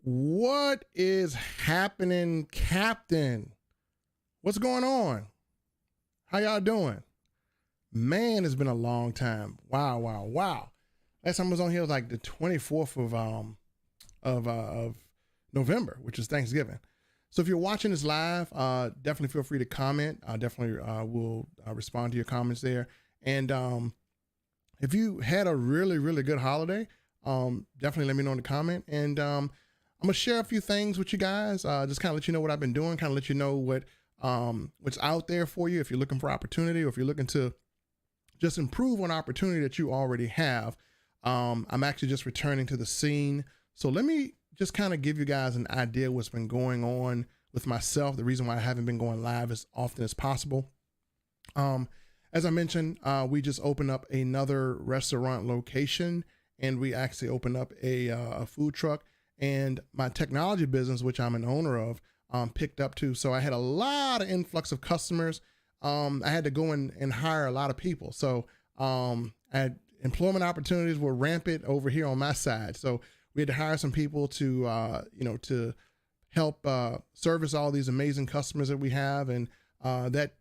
What is happening, Captain? What's going on? How y'all doing? Man, it's been a long time. Wow. Last time I was on here was like the 24th of November, which is Thanksgiving. So if you're watching this live, definitely feel free to comment. I definitely will respond to your comments there. And if you had a really good holiday, definitely let me know in the comment. And I'm gonna share a few things with you guys. Just kind of let you know what I've been doing. Kind of let you know what's out there for you if you're looking for opportunity, or if you're looking to just improve on opportunity that you already have. I'm actually just returning to the scene, so let me just kind of give you guys an idea what's been going on with myself. The reason why I haven't been going live as often as possible. As I mentioned, we just opened up another restaurant location, and we actually opened up a food truck, and my technology business, which I'm an owner of, picked up too. So I had a lot of influx of customers. I had to go and hire a lot of people. So employment opportunities were rampant over here on my side. So we had to hire some people to to help service all these amazing customers that we have. And that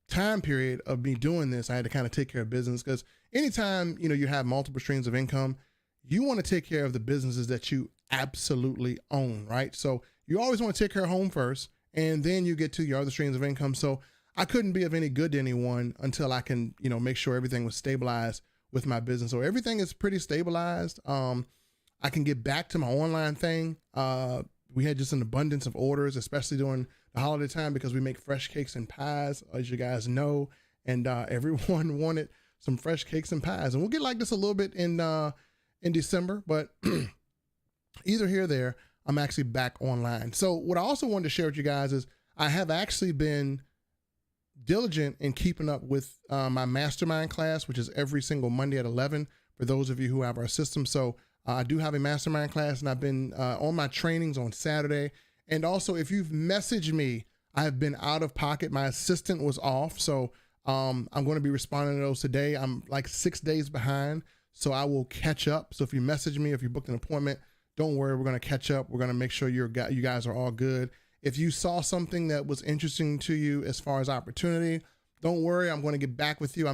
time period of me doing this, I had to kind of take care of business, because anytime you have multiple streams of income, you want to take care of the businesses that you absolutely own, right? So you always want to take care of home first, and then you get to your other streams of income. So I couldn't be of any good to anyone until I can make sure everything was stabilized with my business. So everything is pretty stabilized. I can get back to my online thing. We had just an abundance of orders, especially during the holiday time, because we make fresh cakes and pies, as you guys know, and everyone wanted some fresh cakes and pies. And we'll get like this a little bit in December, but either here or there, I'm actually back online. So what I also wanted to share with you guys is I have actually been diligent in keeping up with my mastermind class, which is every single Monday at 11 for those of you who have our system. So I do have a mastermind class, and I've been on my trainings on Saturday. And also, if you've messaged me, I have been out of pocket. My assistant was off. So I'm going to be responding to those today. I'm like 6 days behind, so I will catch up. So if you message me, if you booked an appointment, don't worry, we're going to catch up. We're going to make sure you guys are all good. If you saw something that was interesting to you as far as opportunity, don't worry, I'm going to get back with you. What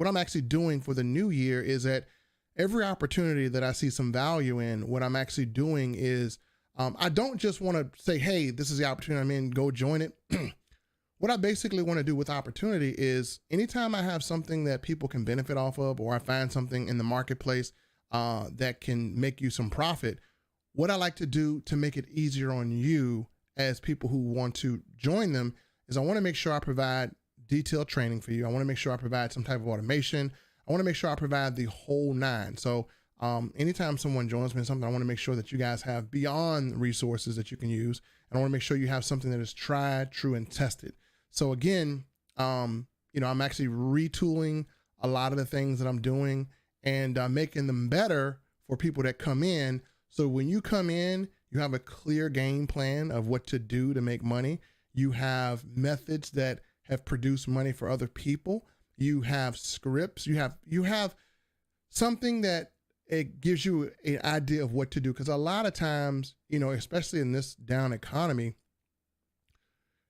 I'm actually doing for the new year is that every opportunity that I see some value in, what I'm actually doing is I don't just want to say, hey, this is the opportunity I'm in, go join it. What I basically want to do with opportunity is anytime I have something that people can benefit off of, or I find something in the marketplace that can make you some profit, what I like to do to make it easier on you as people who want to join them is I want to make sure I provide detailed training for you. I want to make sure I provide some type of automation. I want to make sure I provide the whole nine. So anytime someone joins me in something, I want to make sure that you guys have beyond resources that you can use. And I want to make sure you have something that is tried, true, and tested. So again, I'm actually retooling a lot of the things that I'm doing and making them better for people that come in. So when you come in, you have a clear game plan of what to do to make money. You have methods that have produced money for other people. You have scripts. You have something that it gives you an idea of what to do. Because a lot of times, especially in this down economy,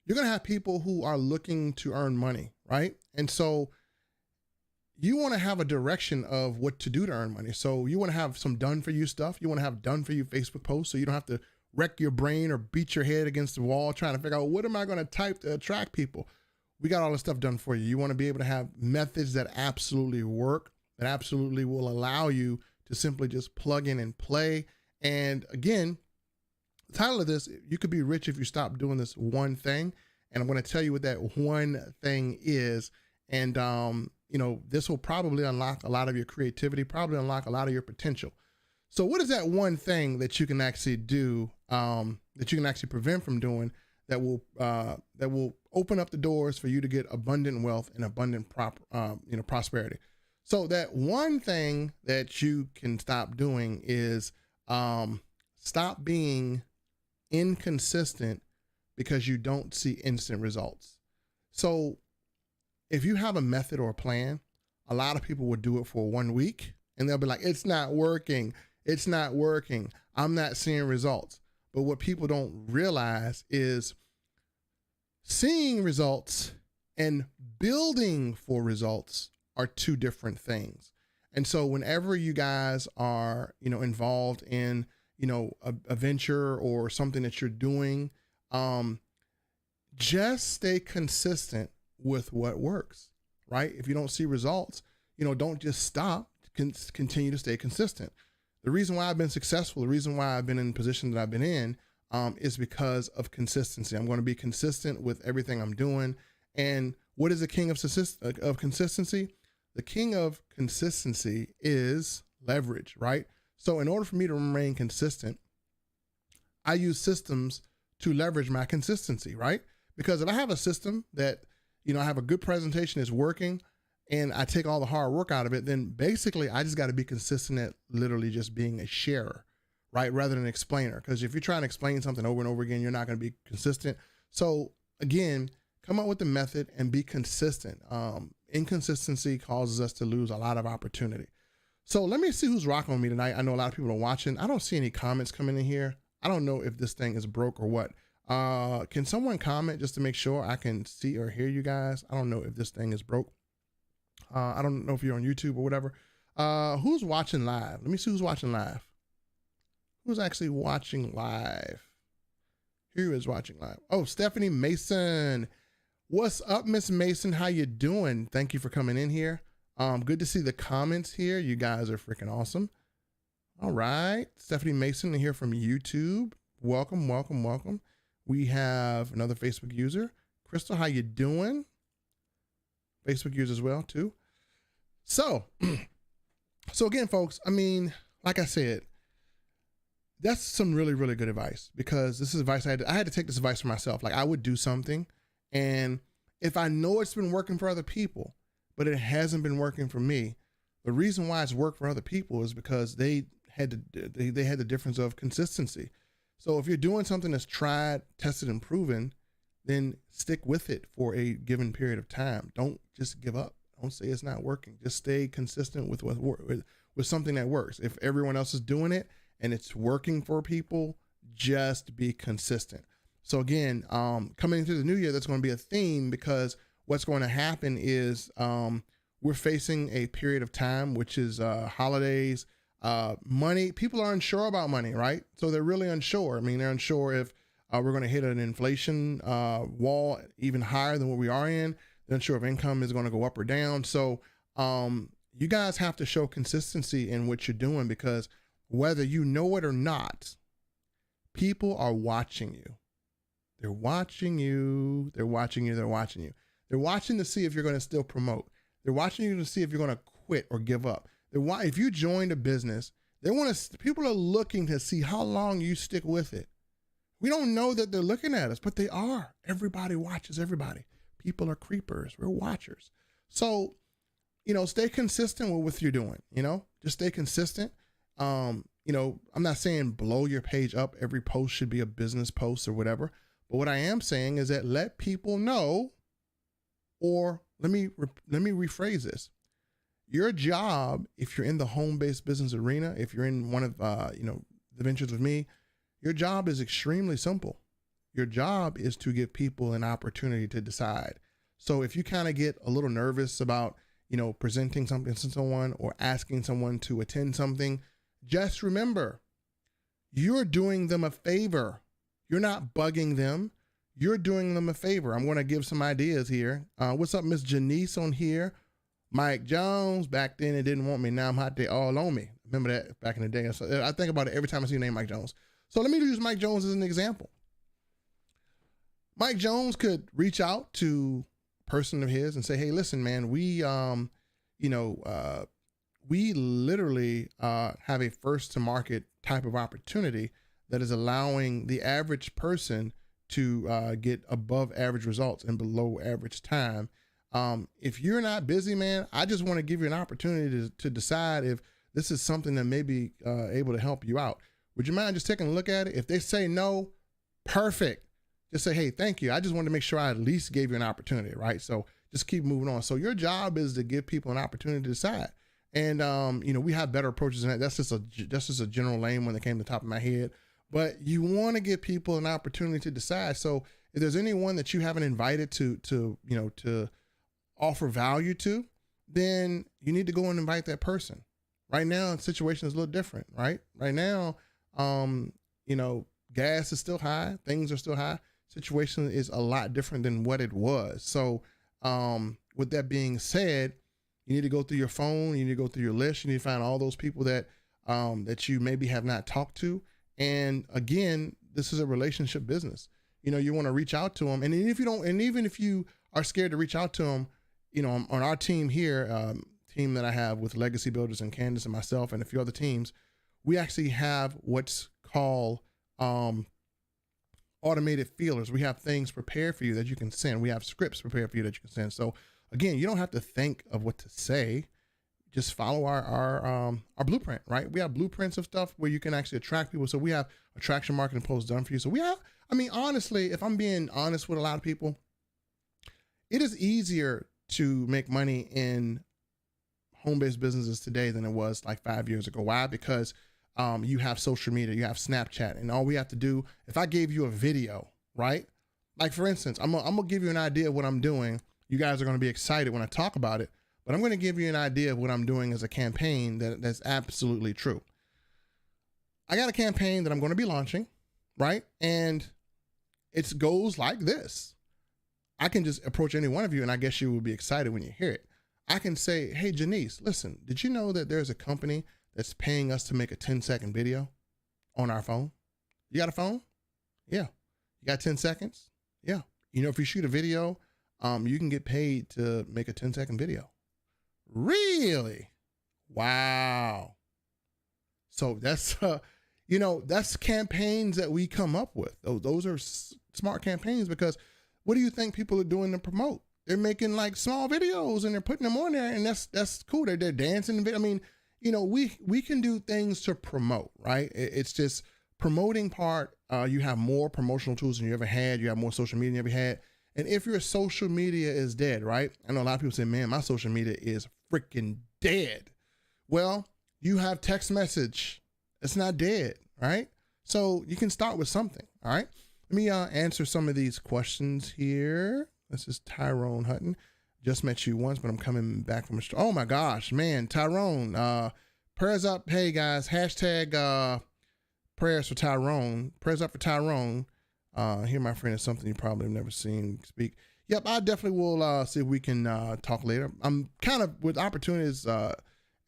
you're going to have people who are looking to earn money, right? And so you want to have a direction of what to do to earn money. So you want to have some done for you stuff. You want to have done for you Facebook posts, so you don't have to wreck your brain or beat your head against the wall trying to figure out what am I going to type to attract people. We got all this stuff done for you. You want to be able to have methods that absolutely work, that absolutely will allow you to simply just plug in and play. And again, the title of this, you could be rich if you stop doing this one thing. And I'm going to tell you what that one thing is. And, this will probably unlock a lot of your creativity, probably unlock a lot of your potential. So what is that one thing that you can actually do, that you can actually prevent from doing, that will open up the doors for you to get abundant wealth and abundant prosperity? So that one thing that you can stop doing is stop being inconsistent because you don't see instant results. So if you have a method or a plan, a lot of people would do it for 1 week and they'll be like, it's not working. I'm not seeing results. But what people don't realize is seeing results and building for results are two different things. And so whenever you guys are, involved in, a venture or something that you're doing, just stay consistent with what works, right? If you don't see results, don't just stop, continue to stay consistent. The reason why I've been successful, the reason why I've been in the position that I've been in, is because of consistency. I'm going to be consistent with everything I'm doing. And what is the king of consistency? The king of consistency is leverage, right? So in order for me to remain consistent, I use systems to leverage my consistency, right? Because if I have a system that, I have a good presentation is working and I take all the hard work out of it, then basically I just got to be consistent at literally just being a sharer, right? Rather than an explainer. Because if you're trying to explain something over and over again, you're not going to be consistent. So again, come up with the method and be consistent. Inconsistency causes us to lose a lot of opportunity. So let me see who's rocking with me tonight. I know a lot of people are watching. I don't see any comments coming in here. I don't know if this thing is broke or what. Can someone comment just to make sure I can see or hear you guys? I don't know if this thing is broke. I don't know if you're on YouTube or whatever. Who's watching live? Let me see who's watching live. Who's actually watching live? Who is watching live? Oh, Stephanie Mason. What's up, Miss Mason? How you doing? Thank you for coming in here. Good to see the comments here. You guys are freaking awesome. All right. Stephanie Mason here from YouTube. Welcome, welcome, welcome. We have another Facebook user. Crystal, how you doing? Facebook user as well, too. So again, folks, I mean, like I said, that's some really, really good advice, because this is advice I had to take this advice for myself. Like, I would do something, and if I know it's been working for other people, but it hasn't been working for me, the reason why it's worked for other people is because they had the difference of consistency. So if you're doing something that's tried, tested, and proven, then stick with it for a given period of time. Don't just give up. Don't say it's not working. Just stay consistent with something that works. If everyone else is doing it and it's working for people, just be consistent. So again, coming into the new year, that's going to be a theme, because what's going to happen is we're facing a period of time, which is holidays, money. People are unsure about money, right? So they're really unsure. I mean, they're unsure if we're going to hit an inflation wall even higher than what we are in. They're unsure if income is going to go up or down. So you guys have to show consistency in what you're doing, because whether you know it or not, people are watching you. They're watching you. They're watching you. They're watching you. They're watching to see if you're going to still promote. They're watching you to see if you're going to quit or give up. If you joined a business, people are looking to see how long you stick with it. We don't know that they're looking at us, but they are. Everybody watches everybody. People are creepers. We're watchers. So, stay consistent with what you're doing, just stay consistent. I'm not saying blow your page up. Every post should be a business post or whatever. But what I am saying is that let people know, or let me rephrase this. Your job, if you're in the home-based business arena, if you're in one of, the ventures with me, your job is extremely simple. Your job is to give people an opportunity to decide. So if you kind of get a little nervous about, presenting something to someone or asking someone to attend something, just remember, you're doing them a favor. You're not bugging them. You're doing them a favor. I'm going to give some ideas here. What's up, Miss Janice on here? Mike Jones, back then it didn't want me. Now I'm hot. They all on me. Remember that back in the day. So I think about it every time I see the name Mike Jones. So let me use Mike Jones as an example. Mike Jones could reach out to a person of his and say, hey, listen, man, we literally have a first to market type of opportunity that is allowing the average person to get above average results in below average time. If you're not busy, man, I just want to give you an opportunity to decide if this is something that may be able to help you out. Would you mind just taking a look at it? If they say no, perfect. Just say, hey, thank you. I just wanted to make sure I at least gave you an opportunity, right? So just keep moving on. So your job is to give people an opportunity to decide. And, we have better approaches than that. That's just a general lane when it came to the top of my head. but you want to give people an opportunity to decide. So if there's anyone that you haven't invited to offer value to, then you need to go and invite that person. Right now, the situation is a little different, right? Right now, gas is still high, things are still high. Situation is a lot different than what it was. So with that being said, you need to go through your phone, you need to go through your list, you need to find all those people that you maybe have not talked to. And again, this is a relationship business. You want to reach out to them. And even if you are scared to reach out to them, on our team here, team that I have with Legacy Builders and Candace and myself and a few other teams, we actually have what's called automated feelers. We have things prepared for you that you can send. We have scripts prepared for you that you can send. So again, you don't have to think of what to say. Just follow our blueprint, right? We have blueprints of stuff where you can actually attract people. So we have attraction marketing posts done for you. So honestly, if I'm being honest with a lot of people, it is easier to make money in home-based businesses today than it was like 5 years ago. Why? Because you have social media, you have Snapchat, and all we have to do, if I gave you a video, right? Like for instance, I'm gonna give you an idea of what I'm doing. You guys are gonna be excited when I talk about it, but I'm gonna give you an idea of what I'm doing as a campaign that's absolutely true. I got a campaign that I'm gonna be launching, right? And it goes like this. I can just approach any one of you and I guess you will be excited when you hear it. I can say, hey, Janice, listen, did you know that there's a company that's paying us to make a 10-second video on our phone? You got a phone? Yeah. You got 10 seconds? Yeah. If you shoot a video, you can get paid to make a 10-second video. Really? Wow. So that's, that's campaigns that we come up with. Those are smart campaigns, because what do you think people are doing to promote? They're making like small videos and they're putting them on there, and that's cool. They're dancing. I mean, we can do things to promote, right? It's just promoting part. You have more promotional tools than you ever had. You have more social media than you ever had. And if your social media is dead, right? I know a lot of people say, man, my social media is freaking dead. Well, you have text message. It's not dead, right? So you can start with something, all right? Let me answer some of these questions here. This is Tyrone Hutton. Just met you once, but I'm coming back from oh my gosh, man, Tyrone. Prayers up. Hey guys, hashtag prayers for Tyrone. Prayers up for Tyrone. Here, my friend, is something you probably have never seen speak. Yep, I definitely will see if we can talk later. I'm kind of, with opportunities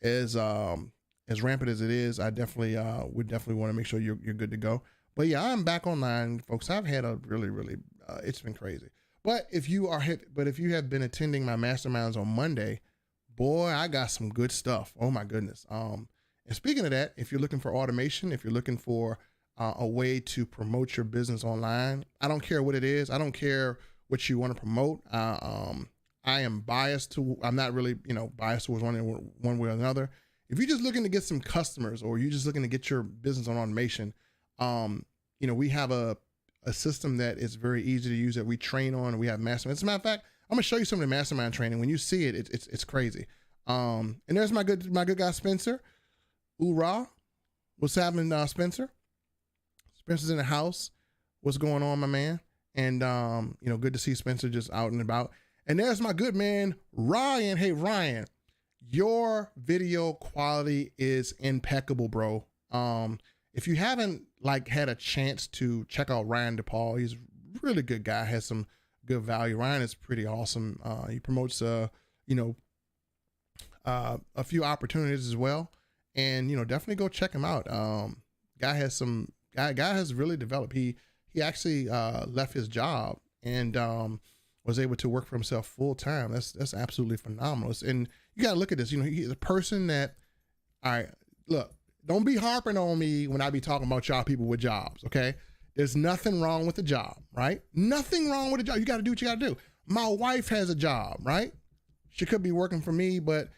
as rampant as it is, I definitely would definitely want to make sure you're good to go. But yeah, I'm back online, folks. I've had a really, it's been crazy. But if you have been attending my masterminds on Monday, boy, I got some good stuff. Oh my goodness. And speaking of that, if you're looking for automation, if you're looking for a way to promote your business online, I don't care what it is. I don't care what you want to promote. I am biased to, I'm not really, biased towards one way or another. If you're just looking to get some customers, or you're just looking to get your business on automation, we have a system that is very easy to use that we train on, and we have masterminds. As a matter of fact, I'm gonna show you some of the mastermind training. When you see it, it's crazy. And there's my good guy Spencer. Hoorah! What's happening, Spencer? Spencer's in the house. What's going on, my man? And good to see Spencer just out and about. And there's my good man Ryan. Hey Ryan, your video quality is impeccable, bro. If you haven't had a chance to check out Ryan DePaul, he's a really good guy, has some good value. Ryan is pretty awesome. He promotes, a few opportunities as well. And, definitely go check him out. Guy has really developed. He actually left his job and was able to work for himself full time. That's absolutely phenomenal. And you got to look at this. He's a person that, all right, look, don't be harping on me when I be talking about y'all people with jobs, okay? There's nothing wrong with the job, right? Nothing wrong with the job. You got to do what you got to do. My wife has a job, right? She could be working for me, but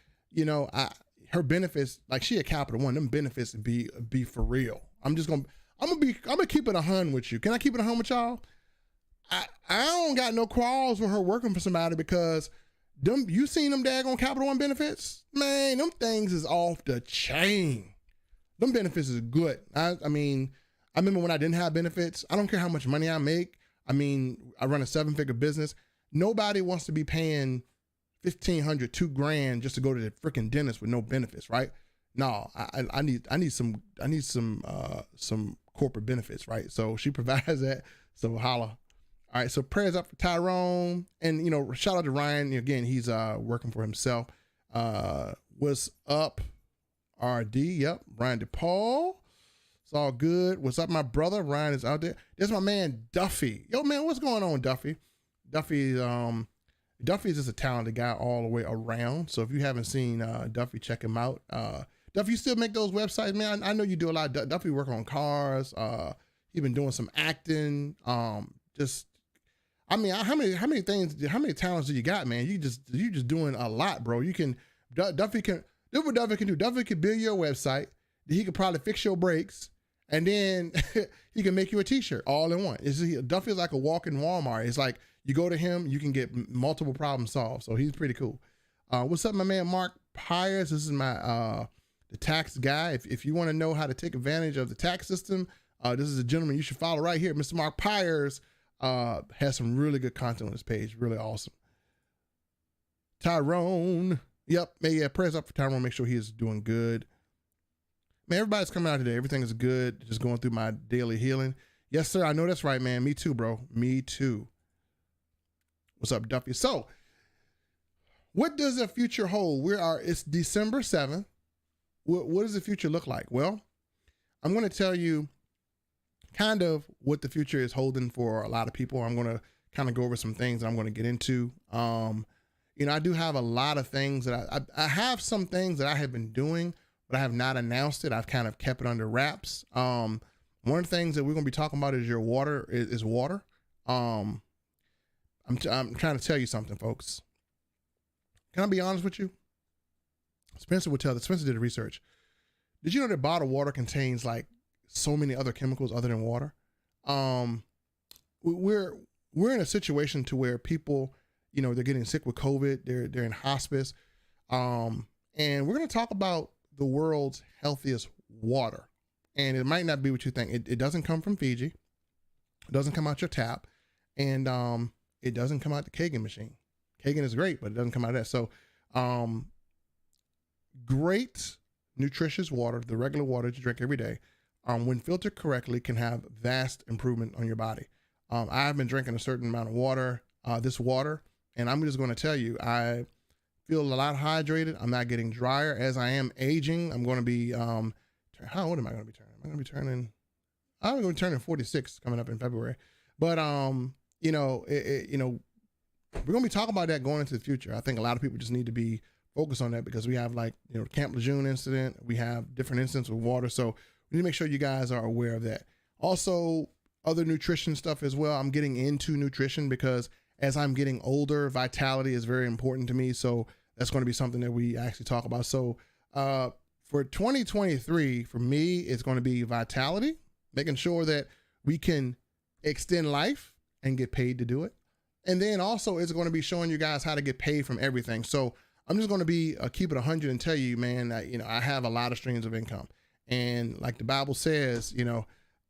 her benefits, like she at Capital One, them benefits be for real. I'm gonna keep it 100 with you. Can I keep it 100 with y'all? I don't got no quarrels with her working for somebody, because you seen them daggone Capital One benefits? Man, them things is off the chain. Them benefits is good. I I remember when I didn't have benefits. I don't care how much money I make. I mean, I run a 7-figure business. Nobody wants to be paying $1,500, $2,000 just to go to the freaking dentist with no benefits, right? No, I need some corporate benefits, right? So she provides that. So holla. All right, so prayers up for Tyrone, and shout out to Ryan again. He's working for himself. What's up, RD? Yep, Ryan DePaul. It's all good. What's up, my brother? Ryan is out there. There's my man Duffy. Yo, man, what's going on, Duffy? Duffy's just a talented guy all the way around. So if you haven't seen Duffy, check him out. Duffy, you still make those websites, man? I know you do a lot. Duffy working on cars. He's been doing some acting. How many talents do you got, man? You just doing a lot, bro. Duffy can do what Duffy can do. Duffy can build your website. He could probably fix your brakes, and then he can make you a t-shirt all in one. Duffy is like a walking Walmart. It's like you go to him, you can get multiple problems solved. So he's pretty cool. What's up, my man Mark Pyers? This is my the tax guy. If you want to know how to take advantage of the tax system, this is a gentleman you should follow right here. Mr. Mark Pyers has some really good content on his page. Really awesome. Tyrone. Yep. Yeah, prayers up for Tyrone. Make sure he is doing good. Man, everybody's coming out today. Everything is good. Just going through my daily healing. Yes, sir. I know that's right, man. Me too, bro. Me too. What's up, Duffy? So, what does the future hold? It's December 7th. What does the future look like? Well, I'm going to tell you kind of what the future is holding for a lot of people. I'm going to kind of go over some things that I'm going to get into. I do have a lot of things that I have some things that I have been doing, but I have not announced it. I've kind of kept it under wraps. One of the things that we're going to be talking about is water. I'm trying to tell you something, folks. Can I be honest with you? Spencer did the research. Did you know that bottled water contains like so many other chemicals other than water? We're in a situation to where people, they're getting sick with COVID. They're in hospice. And we're going to talk about the world's healthiest water. And it might not be what you think. It doesn't come from Fiji. It doesn't come out your tap. And it doesn't come out the Kangen machine. Kangen is great, but it doesn't come out of that. So great, nutritious water, the regular water that you drink every day, when filtered correctly, can have vast improvement on your body. I've been drinking a certain amount of water, this water, and I'm just going to tell you, I feel a lot hydrated. I'm not getting drier as I am aging. I'm going to be, how old am I going to be turning? I'm going to be turning 46 coming up in February. But, we're going to be talking about that going into the future. I think a lot of people just need to be focused on that because we have Camp Lejeune incident. We have different incidents with water. So we need to make sure you guys are aware of that. Also, other nutrition stuff as well. I'm getting into nutrition because as I'm getting older, vitality is very important to me. So that's going to be something that we actually talk about. So for 2023, for me, it's going to be vitality, making sure that we can extend life and get paid to do it. And then also it's going to be showing you guys how to get paid from everything. So I'm just going to be keep it 100 and tell you, man, that, I have a lot of streams of income. And like the Bible says,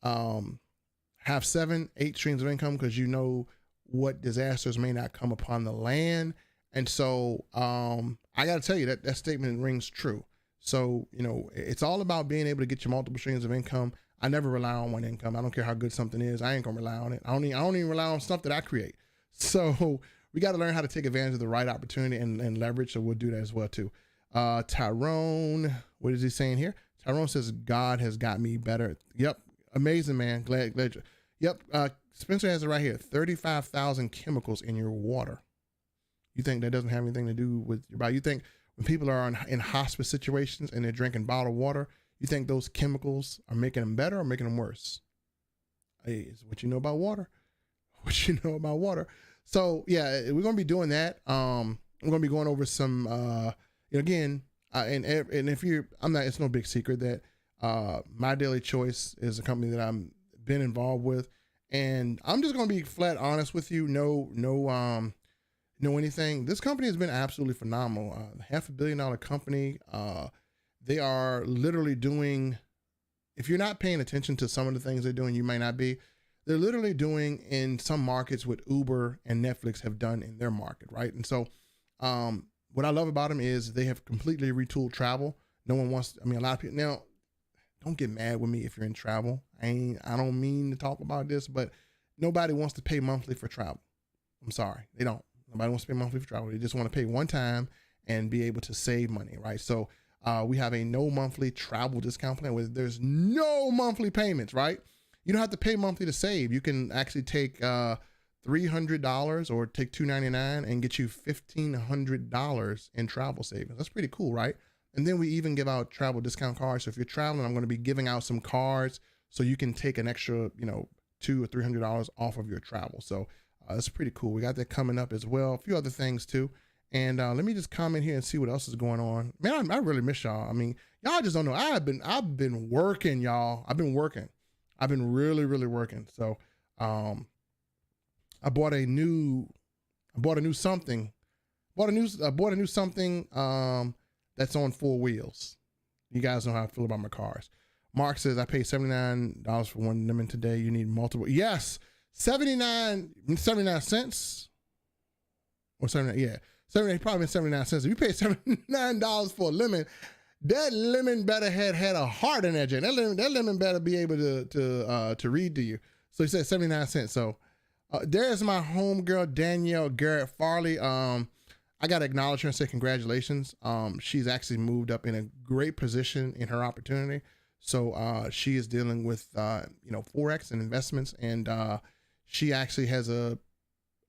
have 7, 8 streams of income because you know what disasters may not come upon the land. And so I got to tell you that statement rings true. So, it's all about being able to get your multiple streams of income. I never rely on one income. I don't care how good something is. I ain't going to rely on it. I don't even rely on stuff that I create. So we got to learn how to take advantage of the right opportunity and leverage. So we'll do that as well too. Tyrone, what is he saying here? Tyrone says, God has got me better. Yep. Amazing, man. Glad you. Yep. Spencer has it right here. 35,000 chemicals in your water. You think that doesn't have anything to do with your body? You think when people are in hospice situations and they're drinking bottled water, you think those chemicals are making them better or making them worse? Hey, it's what you know about water. What you know about water. So yeah, we're going to be doing that. We're going to be going over some, again, and if it's no big secret that My Daily Choice is a company that I'm been involved with, and I'm just going to be flat honest with you. No anything. This company has been absolutely phenomenal. $500 million company. They are literally doing if you're not paying attention to some of the things they're doing, you might not be. They're literally doing in some markets what Uber and Netflix have done in their market, right? And so, what I love about them is they have completely retooled travel. No one wants, I mean, a lot of people now, don't get mad with me if you're in travel. I don't mean to talk about this, but nobody wants to pay monthly for travel. I'm sorry, they don't. Nobody wants to pay monthly for travel. They just want to pay one time and be able to save money, right? So we have a no monthly travel discount plan where there's no monthly payments, right? You don't have to pay monthly to save. You can actually take $300 or take $299 and get you $1,500 in travel savings. That's pretty cool, right? And then we even give out travel discount cards. So if you're traveling, I'm going to be giving out some cards so you can take an extra, $200 or $300 off of your travel. So that's pretty cool. We got that coming up as well. A few other things too. And let me just comment here and see what else is going on. Man, I really miss y'all. I mean, y'all just don't know. I've been working, y'all. I've been working. I've been really, really working. So I bought a new something. Bought a new something that's on 4 wheels. You guys know how I feel about my cars. Mark says I paid $79 for one lemon today. You need multiple. Yes, 79 cents. Or 79, yeah. 70, probably 79 cents. If you pay $79 for a lemon, that lemon better had a heart in that joint. That lemon better be able to read to you. So he said 79 cents. So there's my homegirl, Danielle Garrett Farley. I got to acknowledge her and say congratulations. She's actually moved up in a great position in her opportunity. So she is dealing with, Forex and investments. And she actually has a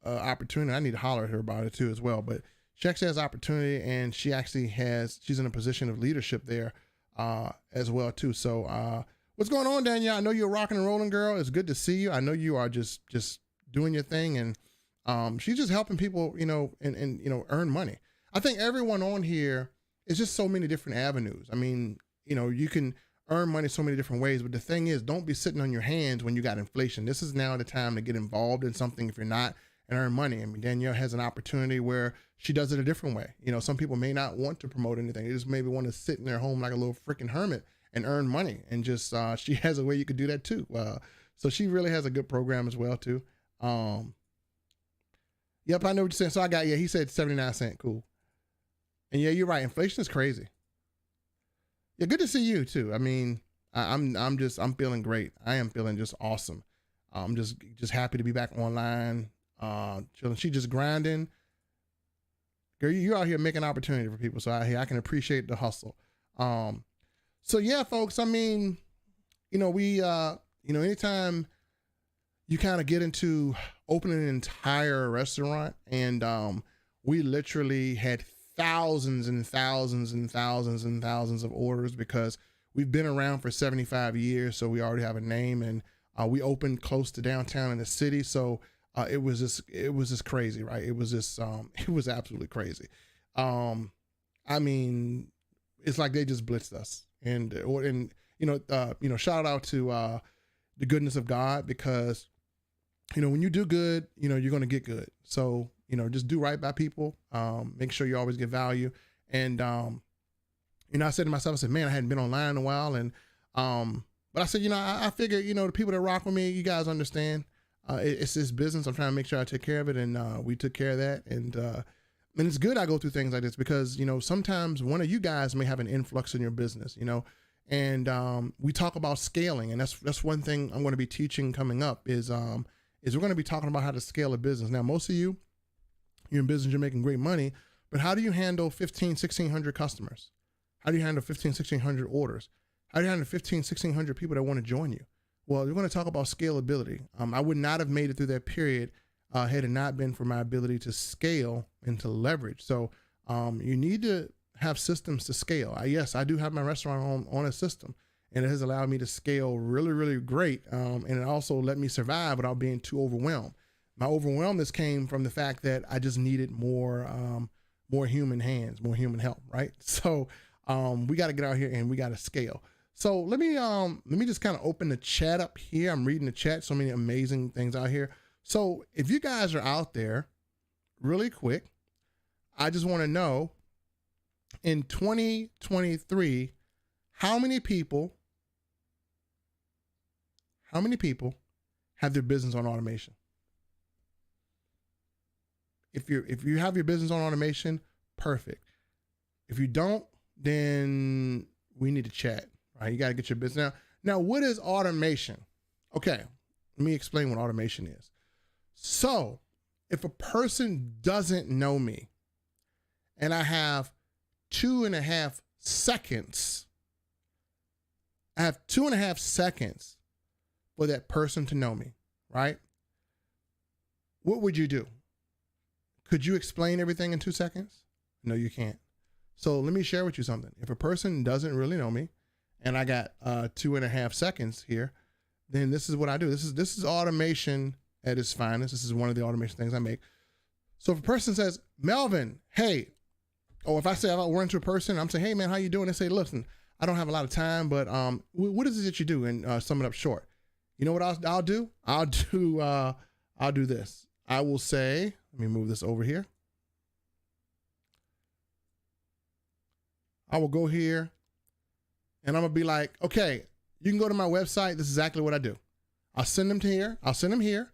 opportunity. I need to holler at her about it too as well. But she actually has opportunity, and she's in a position of leadership there as well too. So what's going on, Danielle? I know you're a rocking and rolling girl. It's good to see you. I know you are just doing your thing, and she's just helping people, and earn money. I think everyone on here is just so many different avenues. I mean, you can earn money so many different ways, but the thing is, don't be sitting on your hands when you got inflation. This is now the time to get involved in something if you're not, and earn money. I mean, Danielle has an opportunity where she does it a different way. Some people may not want to promote anything. They just maybe want to sit in their home like a little freaking hermit and earn money. And just, she has a way you could do that too. So she really has a good program as well too. Yep, I know what you're saying. So he said 79 cents. Cool. And yeah, you're right. Inflation is crazy. Yeah, good to see you too. I mean, I'm feeling great. I am feeling just awesome. I'm just happy to be back online. Chilling. She just grinding. Girl, you're out here making opportunity for people. So I can appreciate the hustle. So yeah, folks, I mean, we, anytime you kind of get into opening an entire restaurant, and we literally had thousands and thousands and thousands and thousands of orders because we've been around for 75 years. So we already have a name, and we opened close to downtown in the city. So it was just crazy, right? It was absolutely crazy. I mean, it's like they just blitzed us, and shout out to the goodness of God, because when you do good, you're going to get good. So just do right by people. Make sure you always give value. And I said to myself, I said, man, I hadn't been online in a while, and but I said, I figure, the people that rock with me, you guys understand. It's this business. I'm trying to make sure I take care of it, and we took care of that. And it's good I go through things like this, because sometimes one of you guys may have an influx in your business, and we talk about scaling, and that's one thing I'm going to be teaching coming up is we're going to be talking about how to scale a business. Now, most of you're in business, you're making great money, but how do you handle 1,600 customers? How do you handle 1,600 orders? How do you handle 1,600 people that want to join you? Well, we're going to talk about scalability. I would not have made it through that period had it not been for my ability to scale and to leverage. So you need to have systems to scale. Yes, I do have my restaurant on a system, and it has allowed me to scale really, really great. And it also let me survive without being too overwhelmed. My overwhelmness came from the fact that I just needed more human hands, more human help, right? So we got to get out here and we got to scale. So let me just kind of open the chat up here. I'm reading the chat. So many amazing things out here. So if you guys are out there, really quick, I just want to know, in 2023, how many people how many people have their business on automation? If you have your business on automation, perfect. If you don't, then we need to chat, right? You got to get your business now. What is automation? Okay, let me explain what automation is. So if a person doesn't know me and I have 2.5 seconds, I have 2.5 seconds for that person to know me, right? What would you do? Could you explain everything in 2 seconds? No, you can't. So let me share with you something. If a person doesn't really know me and I got 2.5 seconds here, then this is what I do. This is automation at its finest. This is one of the automation things I make. So if a person says, Melvin, hey, or if I say I run into a person, I'm saying, hey man, how you doing? They say, listen, I don't have a lot of time, but what is it that you do? And sum it up short. You know what I'll do? I'll do this. I will say, let me move this over here. I will go here and I'm gonna be like, okay, you can go to my website. This is exactly what I do. I'll send them to here. I'll send them here.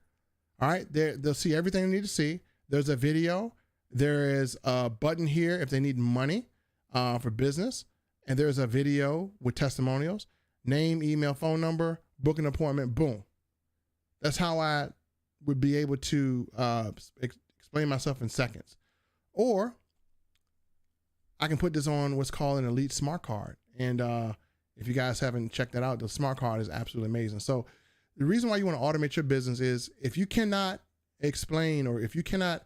All right, they'll see everything they need to see. There's a video. There is a button here if they need money for business. And there's a video with testimonials, name, email, phone number, book an appointment, boom. That's how I would be able to explain myself in seconds. Or I can put this on what's called an Elite Smart Card. And if you guys haven't checked that out, the Smart Card is absolutely amazing. So the reason why you want to automate your business is if you cannot explain or if you cannot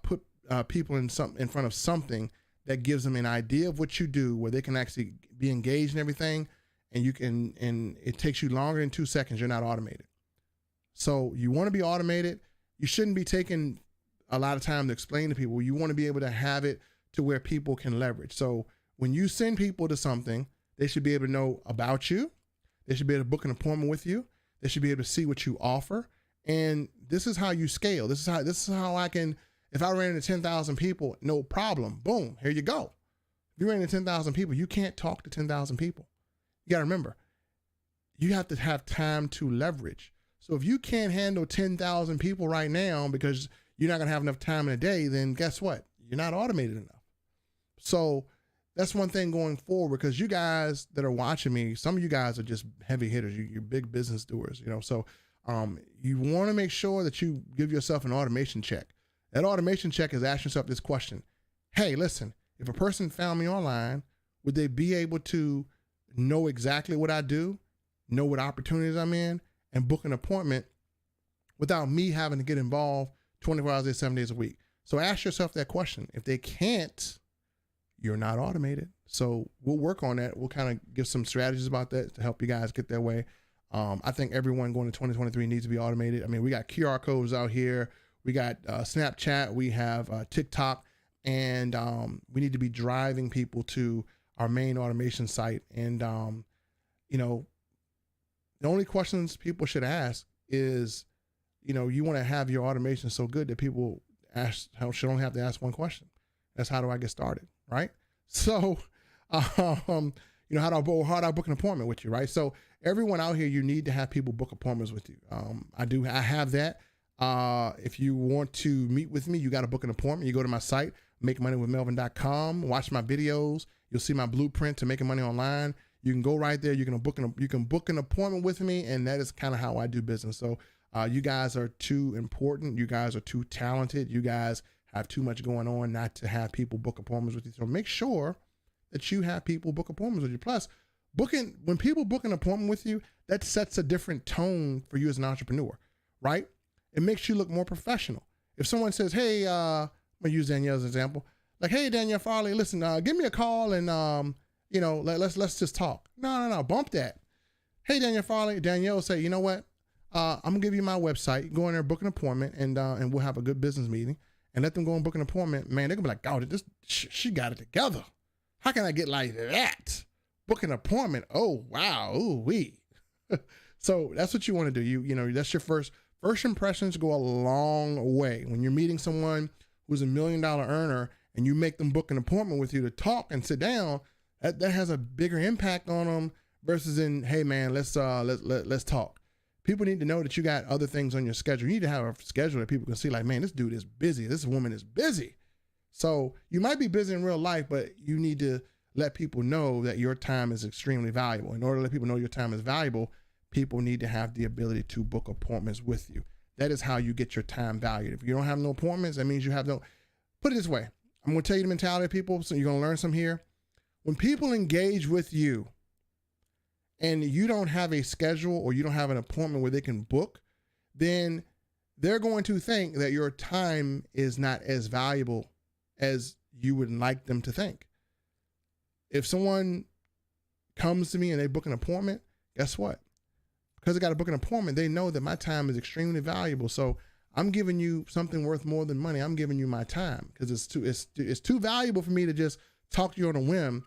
put people in front of something that gives them an idea of what you do, where they can actually be engaged in everything, and it takes you longer than 2 seconds, you're not automated. So you want to be automated. You shouldn't be taking a lot of time to explain to people. You want to be able to have it to where people can leverage. So when you send people to something, they should be able to know about you. They should be able to book an appointment with you. They should be able to see what you offer. And this is how you scale. This is how I can, if I ran into 10,000 people, no problem. Boom, here you go. If you ran into 10,000 people, you can't talk to 10,000 people. You got to remember, you have to have time to leverage. So if you can't handle 10,000 people right now because you're not going to have enough time in a day, then guess what? You're not automated enough. So that's one thing going forward, because you guys that are watching me, some of you guys are just heavy hitters. You're big business doers, so you want to make sure that you give yourself an automation check. That automation check is asking yourself this question. Hey, listen, if a person found me online, would they be able to know exactly what I do, know what opportunities I'm in, and book an appointment without me having to get involved 24 hours a day, 7 days a week? So ask yourself that question. If they can't, you're not automated. So we'll work on that. We'll kind of give some strategies about that to help you guys get their way. I think everyone going to 2023 needs to be automated. I mean, we got QR codes out here. We got Snapchat. We have TikTok. And we need to be driving people to our main automation site. And, the only questions people should ask is, you want to have your automation so good that people should only have to ask one question. That's how do I get started, right? So, how do I book an appointment with you, right? So everyone out here, you need to have people book appointments with you. I have that. If you want to meet with me, you got to book an appointment. You go to my site, makemoneywithmelvin.com, watch my videos. You'll see my blueprint to making money online. You can go right there. You can book an appointment with me, and that is kind of how I do business. So you guys are too important. You guys are too talented. You guys have too much going on not to have people book appointments with you. So make sure that you have people book appointments with you. Plus, when people book an appointment with you, that sets a different tone for you as an entrepreneur, right? It makes you look more professional. If someone says, hey, I'm gonna use Danielle as an example. Like, hey, Danielle Farley, listen, give me a call and, let's just talk. No, bump that. Hey, Danielle Farley, Danielle will say, you know what? I'm gonna give you my website. Go in there, book an appointment, and we'll have a good business meeting. And let them go and book an appointment. Man, they're gonna be like, oh, she got it together. How can I get like that? Book an appointment. Oh, wow. Ooh, wee. So that's what you want to do. That's your first impressions go a long way. When you're meeting someone who's $1 million earner and you make them book an appointment with you to talk and sit down, that has a bigger impact on them versus in, hey man, let's talk. People need to know that you got other things on your schedule. You need to have a schedule that people can see like, man, this dude is busy. This woman is busy. So you might be busy in real life, but you need to let people know that your time is extremely valuable. In order to let people know your time is valuable, people need to have the ability to book appointments with you. That is how you get your time valued. If you don't have no appointments, that means you have no, put it this way. I'm going to tell you the mentality of people, so you're going to learn some here. When people engage with you and you don't have a schedule or you don't have an appointment where they can book, then they're going to think that your time is not as valuable as you would like them to think. If someone comes to me and they book an appointment, guess what? Because they got to book an appointment, they know that my time is extremely valuable. So I'm giving you something worth more than money. I'm giving you my time because it's too valuable for me to just talk to you on a whim.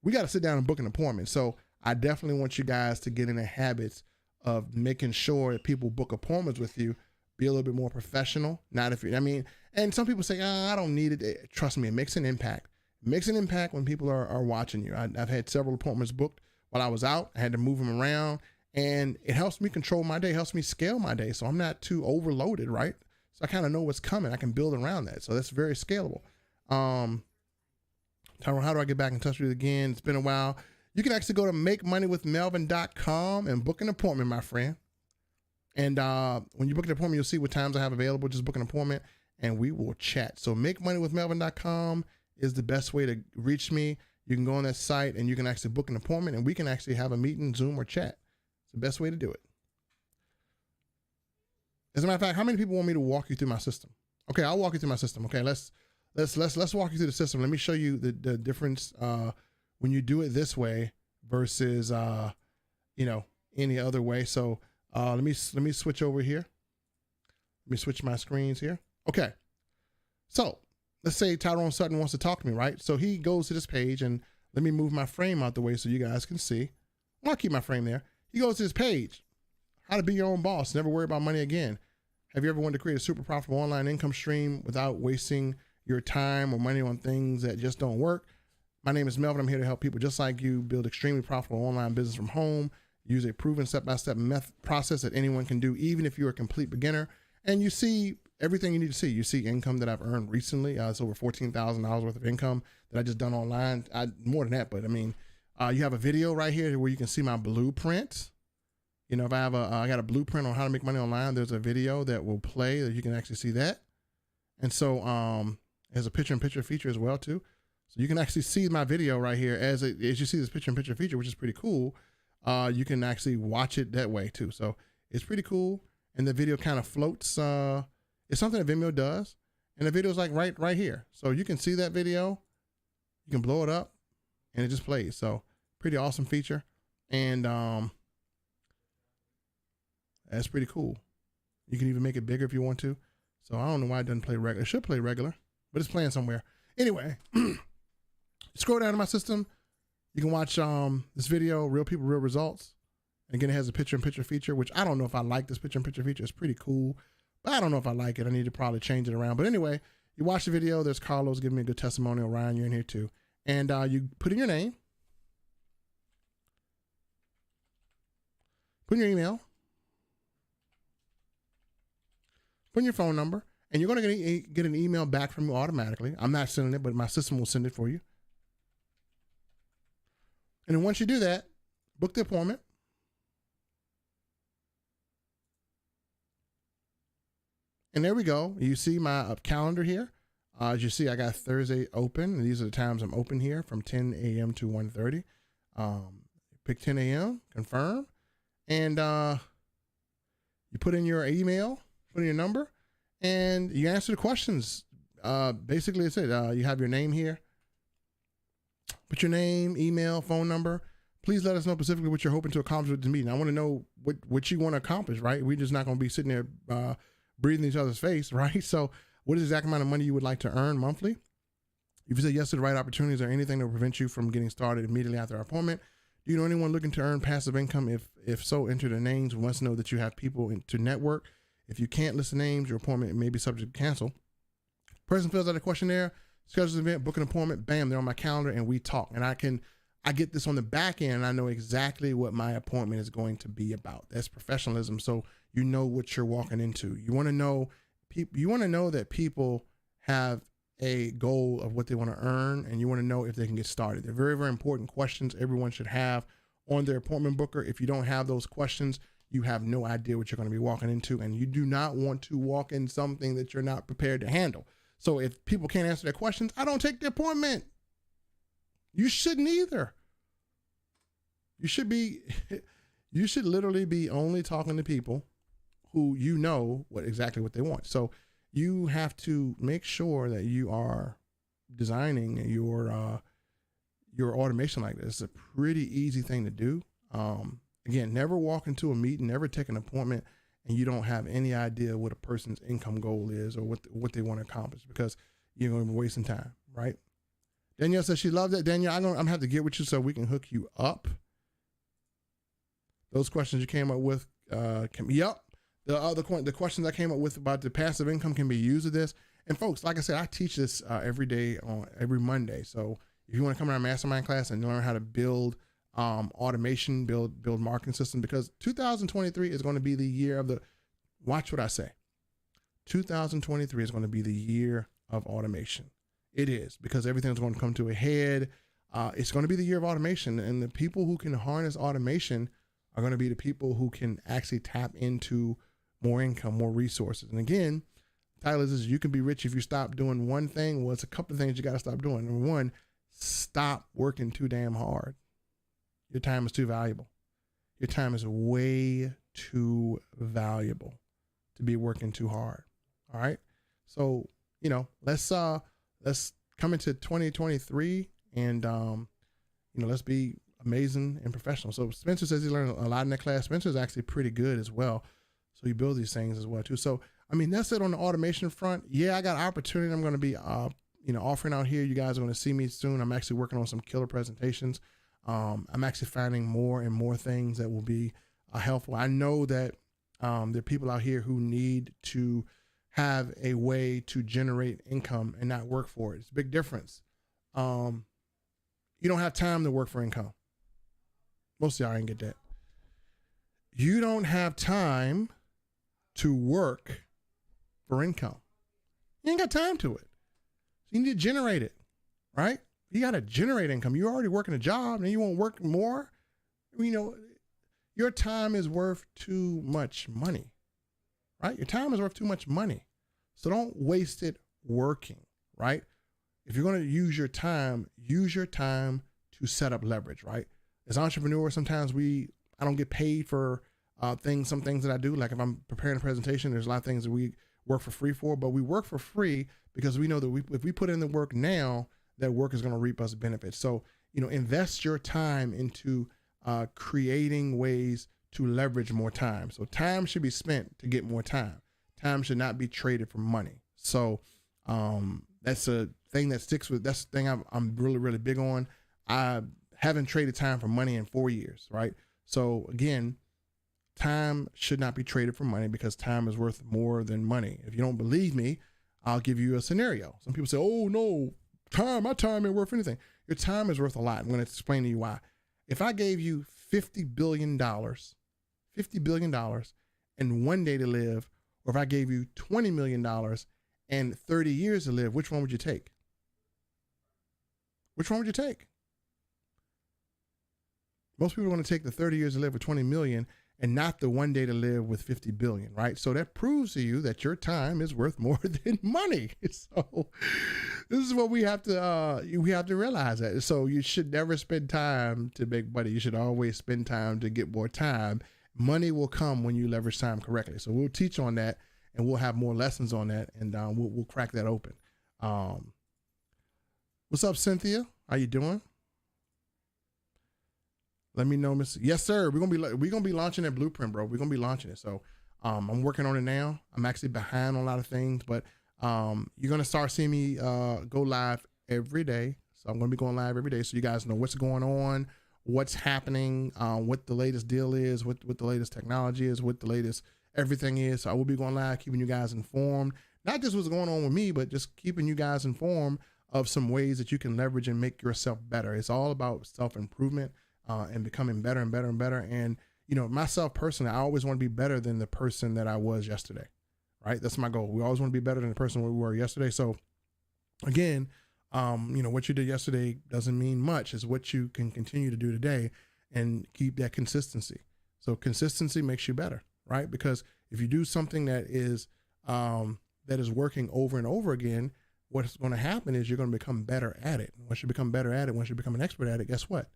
We got to sit down and book an appointment. So I definitely want you guys to get in the habits of making sure that people book appointments with you. Be a little bit more professional. Not if you, I mean, and some people say, I don't need it. Trust me, it makes an impact. It makes an impact when people are watching you. I've had several appointments booked while I was out. I had to move them around, and it helps me control my day, helps me scale my day. So I'm not too overloaded, right? So I kind of know what's coming. I can build around that. So that's very scalable. Tyrone, how do I get back in touch with you again? It's been a while. You can actually go to makemoneywithmelvin.com and book an appointment, my friend. And when you book an appointment, you'll see what times I have available. Just book an appointment and we will chat. So makemoneywithmelvin.com is the best way to reach me. You can go on that site and you can actually book an appointment and we can actually have a meeting, Zoom or chat. It's the best way to do it. As a matter of fact, how many people want me to walk you through my system? Okay, I'll walk you through my system. Okay, let's walk you through the system. Let me show you the difference when you do it this way versus any other way. So let me switch over here. Let me switch my screens here. Okay. So let's say Tyrone Sutton wants to talk to me, right? So he goes to this page, and let me move my frame out the way so you guys can see. I'll keep my frame there. He goes to this page, how to be your own boss, never worry about money again. Have you ever wanted to create a super profitable online income stream without wasting your time or money on things that just don't work? My name is Melvin. I'm here to help people just like you build extremely profitable online business from home. Use a proven step-by-step process that anyone can do, even if you're a complete beginner. And you see everything you need to see. You see income that I've earned recently. It's over $14,000 worth of income that I just done online. More than that, but I mean, you have a video right here where you can see my blueprint. You know, if I got a blueprint on how to make money online, there's a video that will play that you can actually see that. And so there's a picture-in-picture feature as well too. So you can actually see my video right here as you see this picture-in-picture feature, which is pretty cool. You can actually watch it that way too. So it's pretty cool. And the video kind of floats. It's something that Vimeo does. And the video is like right here. So you can see that video. You can blow it up and it just plays. So pretty awesome feature. And that's pretty cool. You can even make it bigger if you want to. So I don't know why it doesn't play regular. It should play regular, but it's playing somewhere. Anyway, scroll down to my system. You can watch this video, Real People, Real Results. And again, it has a picture-in-picture feature, which I don't know if I like this picture-in-picture feature. It's pretty cool, but I don't know if I like it. I need to probably change it around. But anyway, you watch the video. There's Carlos giving me a good testimonial. Ryan, you're in here too. And you put in your name, put in your email, put in your phone number, and you're going to get an email back from me automatically. I'm not sending it, but my system will send it for you. And then once you do that, book the appointment. And there we go. You see my calendar here. As you see, I got Thursday open. These are the times I'm open here from 10 a.m. to 1:30. Pick 10 a.m., confirm. And you put in your email, put in your number, and you answer the questions. Basically, that's it. You have your name here. Put your name, email, phone number. Please let us know specifically what you're hoping to accomplish with the meeting. I want to know what you want to accomplish, right? We're just not going to be sitting there breathing each other's face, right? So what is the exact amount of money you would like to earn monthly? If you say yes to the right opportunities or anything that will prevent you from getting started immediately after our appointment, do you know anyone looking to earn passive income? If so, enter their names. We must know that you have people to network. If you can't list the names, your appointment may be subject to cancel. Person fills out a questionnaire, schedules an event, book an appointment, bam, they're on my calendar and we talk. And I can I get this on the back end, and I know exactly what my appointment is going to be about. That's professionalism. So you know what you're walking into. You want to know people. You want to know that people have a goal of what they want to earn, and you want to know if they can get started. They're very, very important questions everyone should have on their appointment booker. If you don't have those questions, you have no idea what you're going to be walking into, and you do not want to walk in something that you're not prepared to handle. So if people can't answer their questions, I don't take the appointment. You shouldn't either. You should literally be only talking to people who you know exactly what they want. So you have to make sure that you are designing your automation like this. It's a pretty easy thing to do. Again, never walk into a meeting, never take an appointment, and you don't have any idea what a person's income goal is or what they want to accomplish, because you're going to be wasting time, right? Danielle says she loves that. Danielle, I'm going to have to get with you so we can hook you up. Those questions you came up with, the questions I came up with about the passive income can be used with this. And folks, like I said, I teach this every day on every Monday. So if you want to come to our mastermind class and learn how to build automation, build marketing system, because 2023 is going to be the year of watch what I say. 2023 is going to be the year of automation. It is, because everything's going to come to a head. It's going to be the year of automation, and the people who can harness automation are going to be the people who can actually tap into more income, more resources. And again, the title is You Can Be Rich If You Stop Doing One Thing. Well, it's a couple of things you got to stop doing. Number one, stop working too damn hard. Your time is too valuable. Your time is way too valuable to be working too hard. All right. So, let's come into 2023 and, let's be amazing and professional. So Spencer says he learned a lot in that class. Spencer is actually pretty good as well. So he builds these things as well too. So, that's it on the automation front. Yeah, I got opportunity. I'm going to be, offering out here. You guys are going to see me soon. I'm actually working on some killer presentations. I'm actually finding more and more things that will be helpful. I know that there are people out here who need to have a way to generate income and not work for it. It's a big difference. You don't have time to work for income. Most of y'all ain't get that. You don't have time to work for income. You ain't got time to it. So you need to generate it, right? You got to generate income. You're already working a job and you won't work more. Your time is worth too much money, right? Your time is worth too much money. So don't waste it working, right? If you're going to use your time to set up leverage, right? As entrepreneurs, sometimes I don't get paid for some things that I do. Like if I'm preparing a presentation, there's a lot of things that we work for free for, but we work for free because we know that if we put in the work now, that work is going to reap us benefits. So, invest your time into creating ways to leverage more time. So time should be spent to get more time. Time should not be traded for money. So that's a thing that sticks with, that's the thing I'm really, really big on. I haven't traded time for money in 4 years, right? So again, time should not be traded for money because time is worth more than money. If you don't believe me, I'll give you a scenario. Some people say, oh no, my time ain't worth anything. Your time is worth a lot. I'm going to explain to you why. If I gave you $50 billion and 1 day to live, or if I gave you $20 million and 30 years to live, which one would you take? Which one would you take? Most people are going to take the 30 years to live with 20 million and not the 1 day to live with 50 billion, right? So that proves to you that your time is worth more than money. So this is what we have to realize that. So you should never spend time to make money. You should always spend time to get more time. Money will come when you leverage time correctly. So we'll teach on that and we'll have more lessons on that and we'll crack that open. What's up, Cynthia? How you doing? Let me know, Miss. Yes, sir. We're gonna be launching that blueprint, bro. We're gonna be launching it. So I'm working on it now. I'm actually behind on a lot of things, but you're gonna start seeing me go live every day. So I'm gonna be going live every day, so you guys know what's going on, what's happening, what the latest deal is, what the latest technology is, what the latest everything is. So I will be going live, keeping you guys informed. Not just what's going on with me, but just keeping you guys informed of some ways that you can leverage and make yourself better. It's all about self-improvement and becoming better and better and better. And, you know, myself personally, I always want to be better than the person that I was yesterday, right? That's my goal. We always want to be better than the person we were yesterday. So again, you know, what you did yesterday doesn't mean much. It's what you can continue to do today and keep that consistency. So consistency makes you better, right? Because if you do something that is working over and over again, what's going to happen is you're going to become better at it. Once you become better at it, once you become an expert at it, guess what?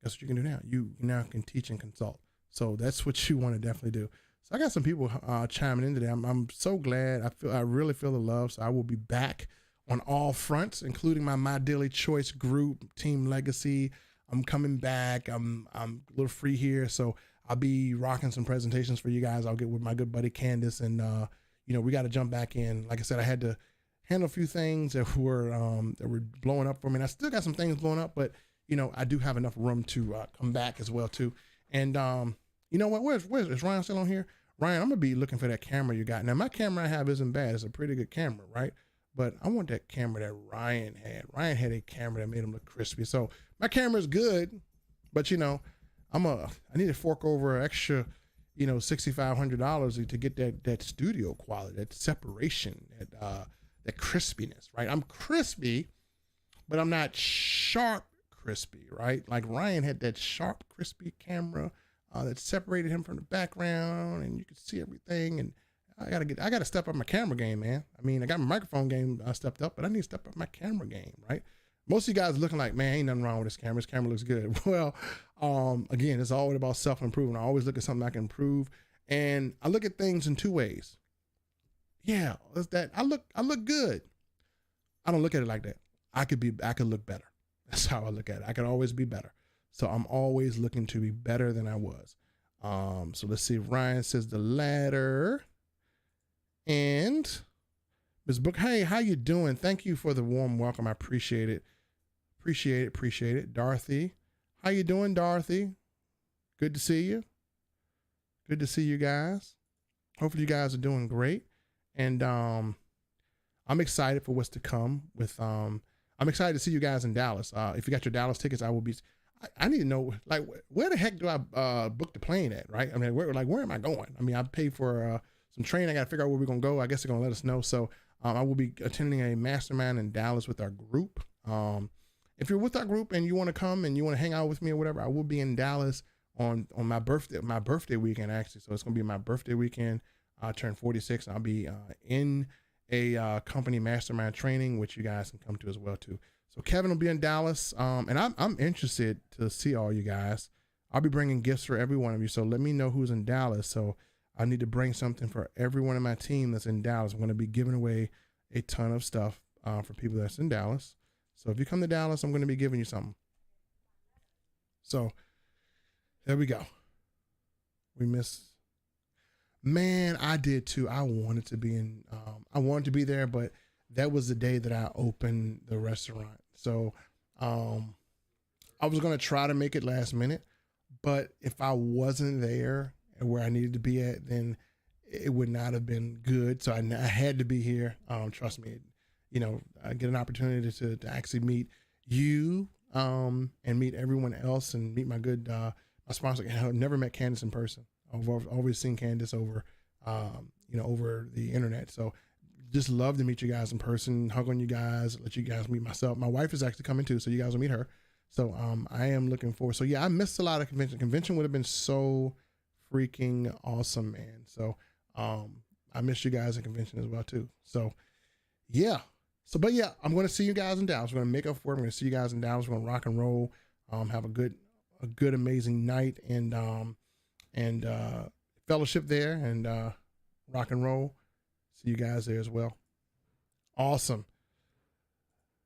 Guess what you can do now? You now can teach and consult. So that's what you want to definitely do. So I got some people chiming in today. I'm so glad. I really feel the love. So I will be back on all fronts, including my Daily Choice group, Team Legacy. I'm coming back. I'm a little free here, so I'll be rocking some presentations for you guys. I'll get with my good buddy Candace, and you know, we got to jump back in. Like I said, I had to handle a few things that were blowing up for me. And I still got some things blowing up, but you know, I do have enough room to come back as well too. And you know what? Where's is Ryan still on here? Ryan, I'm gonna be looking for that camera you got. Now my camera I have isn't bad. It's a pretty good camera, right? But I want that camera that Ryan had. Ryan had a camera that made him look crispy. So my camera's good, but you know, I need to fork over an extra, you know, $6,500 to get that studio quality, that separation, that crispiness, right? I'm crispy, but I'm not sharp crispy, right? Like Ryan had that sharp, crispy camera that separated him from the background, and you could see everything. And I gotta step up my camera game, man. I mean, I got my microphone game stepped up, but I need to step up my camera game, right? Most of you guys looking like, man, ain't nothing wrong with this camera. This camera looks good. Well, again, it's always about self-improvement. I always look at something I can improve, and I look at things in two ways. Yeah, that's that. I look good. I don't look at it like that. I could look better. That's how I look at it. I could always be better. So I'm always looking to be better than I was. So let's see. Ryan says the latter. And Ms. Book, hey, how you doing? Thank you for the warm welcome. I appreciate it. Appreciate it. Dorothy, how you doing, Dorothy? Good to see you. Good to see you guys. Hopefully you guys are doing great. And I'm excited for what's to come with I'm excited to see you guys in Dallas. If you got your Dallas tickets, I need to know, like, where the heck do I book the plane at, right? I mean, where am I going? I mean, I paid for some training. I got to figure out where we're going to go. I guess they're going to let us know. So I will be attending a mastermind in Dallas with our group. If you're with our group and you want to come and you want to hang out with me or whatever, I will be in Dallas on my birthday weekend, actually. So it's going to be my birthday weekend. I turned 46. I'll be in a company mastermind training, which you guys can come to as well too. So Kevin will be in Dallas, and I'm interested to see all you guys. I'll be bringing gifts for every one of you. So let me know who's in Dallas. So I need to bring something for everyone in my team that's in Dallas. I'm going to be giving away a ton of stuff for people that's in Dallas. So if you come to Dallas, I'm going to be giving you something. So there we go. Man, I did too. I wanted to be there, but that was the day that I opened the restaurant. So I was going to try to make it last minute, but if I wasn't there where I needed to be at, then it would not have been good. So I had to be here. Trust me, you know, I get an opportunity to actually meet you and meet everyone else and meet my good my sponsor. I've never met Candace in person. I've always seen Candace over the internet. So just love to meet you guys in person, hug on you guys, let you guys meet myself. My wife is actually coming too, so you guys will meet her. So I am looking forward. So yeah, I missed a lot of convention. Convention would have been so freaking awesome, man. So I missed you guys in convention as well too. So yeah. But yeah, I'm going to see you guys in Dallas. We're going to make up for it. I'm going to see you guys in Dallas. We're going to rock and roll, have a good, amazing night and fellowship there and rock and roll. See you guys there as well. Awesome.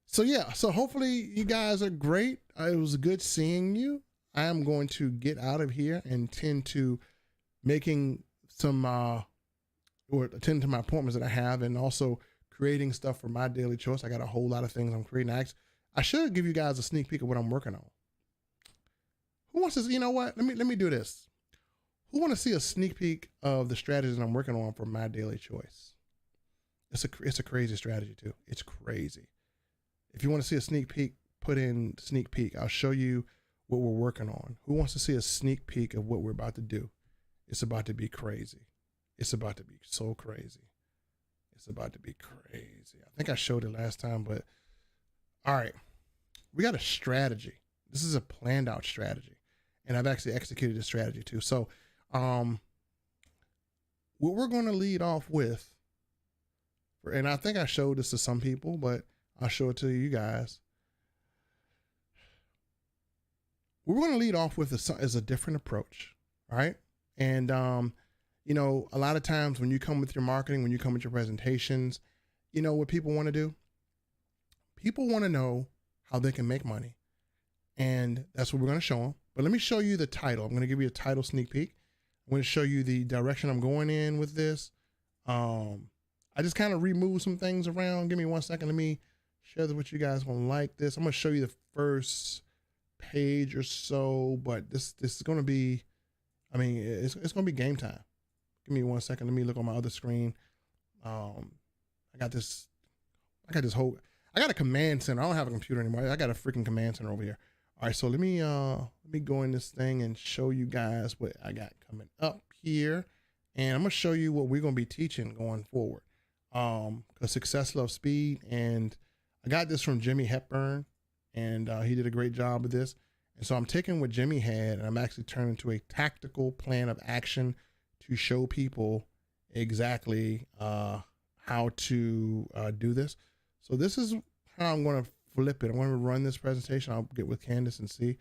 So yeah, so hopefully you guys are great. It was good seeing you. I am going to get out of here and tend to making some or attend to my appointments that I have, and also creating stuff for my Daily Choice. I got a whole lot of things I'm creating. I should give you guys a sneak peek of what I'm working on. Who wants to, you know what? Let me do this. Who want to see a sneak peek of the strategies I'm working on for my Daily Choice? It's a crazy strategy too. It's crazy. If you want to see a sneak peek, put in sneak peek. I'll show you what we're working on. Who wants to see a sneak peek of what we're about to do? It's about to be crazy. It's about to be so crazy. It's about to be crazy. I think I showed it last time, but all right. We got a strategy. This is a planned out strategy. And I've actually executed a strategy too. So what we're going to lead off with, and I think I showed this to some people, but I'll show it to you guys. What we're going to lead off with is a different approach, all right? And, you know, a lot of times when you come with your marketing, when you come with your presentations, you know what people want to do? People want to know how they can make money. And that's what we're going to show them. But let me show you the title. I'm going to give you a title sneak peek. I'm going to show you the direction I'm going in with this. I just kind of removed some things around. Give me 1 second. Let me share this with you guys. Going to like this. I'm going to show you the first page or so, but this is going to be, I mean, it's going to be game time. Give me 1 second. Let me look on my other screen. I got a command center. I don't have a computer anymore. I got a freaking command center over here. All right, so let me go in this thing and show you guys what I got coming up here. And I'm going to show you what we're going to be teaching going forward. Because success loves speed. And I got this from Jimmy Hepburn, and he did a great job of this. And so I'm taking what Jimmy had, and I'm actually turning into a tactical plan of action to show people exactly how to do this. So this is how I'm going to flip it. I'm going to run this presentation. I'll get with Candace and see.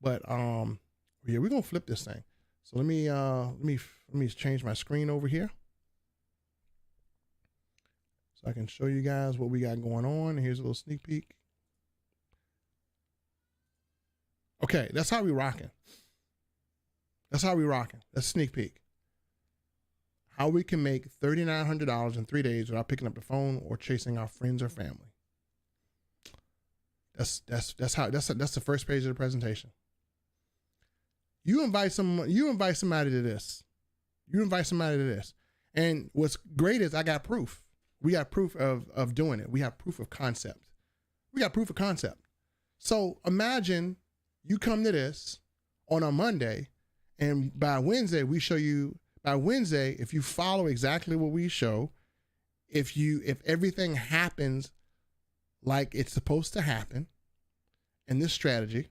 But yeah, we're going to flip this thing. So let me change my screen over here, so I can show you guys what we got going on. Here's a little sneak peek. Okay, that's how we rocking. That's how we rocking. That's sneak peek. How we can make $3,900 in 3 days without picking up the phone or chasing our friends or family. That's the first page of the presentation. You invite somebody to this. And what's great is I got proof. We got proof of doing it. We have proof of concept. So imagine you come to this on a Monday, and by Wednesday, we show you, if you follow exactly what we show, if everything happens like it's supposed to happen in this strategy,